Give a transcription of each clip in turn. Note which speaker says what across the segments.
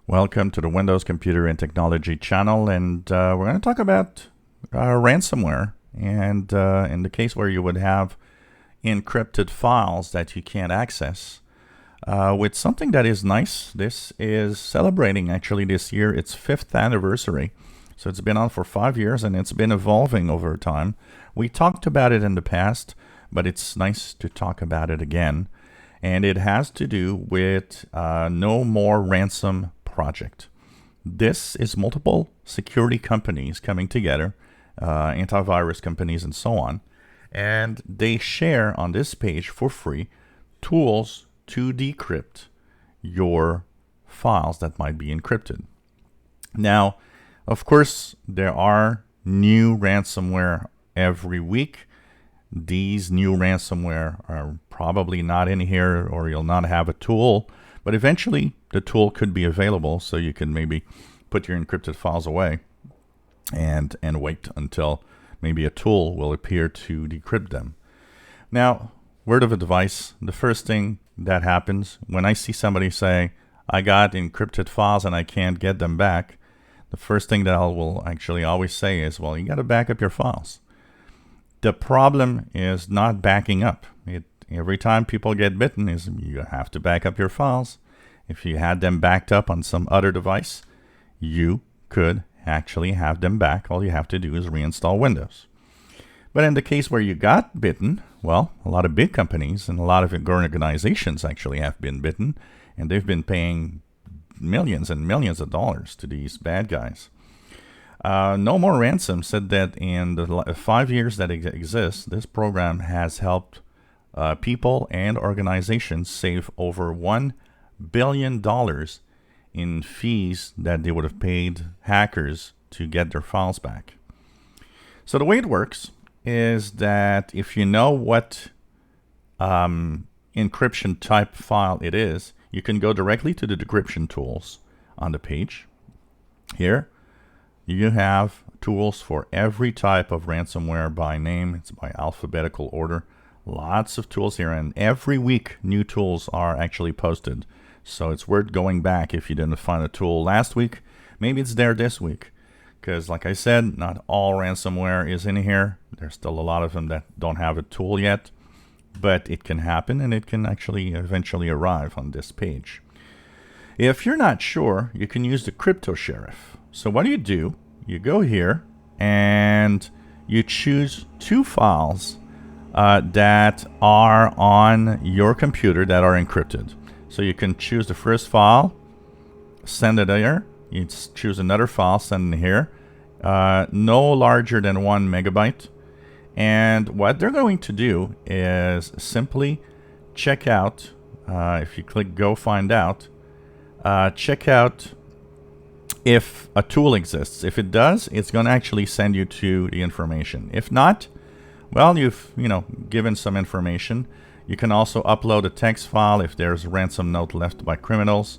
Speaker 1: Welcome to the Windows Computer and Technology channel, and we're going to talk about ransomware, and in the case where you would have encrypted files that you can't access with something that is nice. This is celebrating actually this year its 5th anniversary. So it's been on for 5 years and it's been evolving over time. We talked about it in the past, but it's nice to talk about it again. And it has to do with No More Ransom project. This is multiple security companies coming together, antivirus companies and so on, and they share on this page for free tools to decrypt your files that might be encrypted. Now, of course, there are new ransomware every week. These new ransomware are probably not in here, or you'll not have a tool, but eventually the tool could be available, so you can maybe put your encrypted files away and wait until maybe a tool will appear to decrypt them. Now, word of advice, the first thing that happens when I see somebody say, I got encrypted files and I can't get them back, the first thing that I will actually always say is, well, you got to back up your files. The problem is not backing up. Every time people get bitten is you have to back up your files. If you had them backed up on some other device, you could actually have them back. All you have to do is reinstall Windows. But in the case where you got bitten, well, a lot of big companies and a lot of organizations actually have been bitten, and they've been paying millions and millions of dollars to these bad guys. No More Ransom said that in the 5 years that it exists, this program has helped people and organizations save over $1 billion in fees that they would have paid hackers to get their files back. So the way it works is that if you know what encryption type file it is, you can go directly to the Decryption Tools on the page. Here, you have tools for every type of ransomware by name. It's by alphabetical order. Lots of tools here, and every week new tools are actually posted. So it's worth going back if you didn't find a tool last week. Maybe it's there this week. Because like I said, not all ransomware is in here. There's still a lot of them that don't have a tool yet. But it can happen, and it can actually eventually arrive on this page. If you're not sure, you can use the Crypto Sheriff. So what do? You go here, and you choose 2 files that are on your computer that are encrypted. So you can choose the first file, send it here. You choose another file, send it here. No larger than 1 megabyte. And what they're going to do is simply check out, if you click Go Find Out, check out if a tool exists. If it does, it's going to actually send you to the information. If not, well, you've given some information. You can also upload a text file if there's a ransom note left by criminals.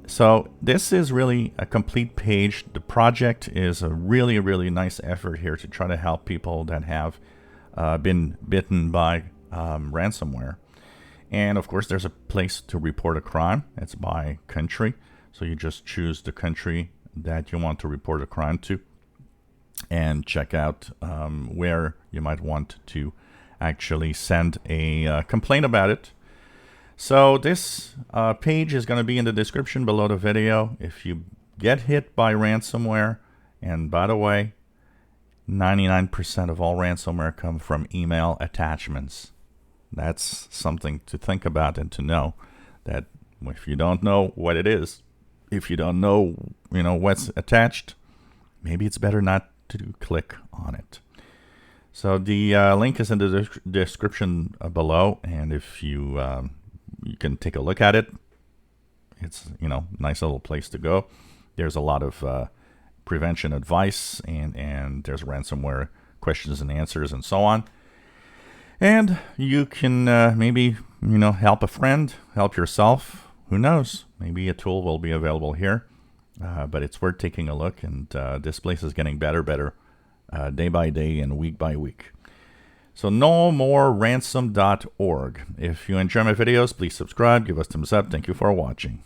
Speaker 1: So this is really a complete page. The project is a really, really nice effort here to try to help people that have been bitten by ransomware. And of course, there's a place to report a crime. It's by country. So you just choose the country that you want to report a crime to and check out where you might want to actually send a complaint about it. So this page is going to be in the description below the video. If you get hit by ransomware, and by the way, 99% of all ransomware come from email attachments. That's something to think about and to know, that if you don't know what it is, if you don't know, what's attached, maybe it's better not to click on it. So the link is in the description below, and if you can take a look at it. It's nice little place to go. There's a lot of prevention advice, and there's ransomware questions and answers and so on. And you can maybe help a friend, help yourself. Who knows? Maybe a tool will be available here. But it's worth taking a look, and this place is getting better day by day and week by week. So nomoreransom.org. If you enjoy my videos, please subscribe, give us thumbs up. Thank you for watching.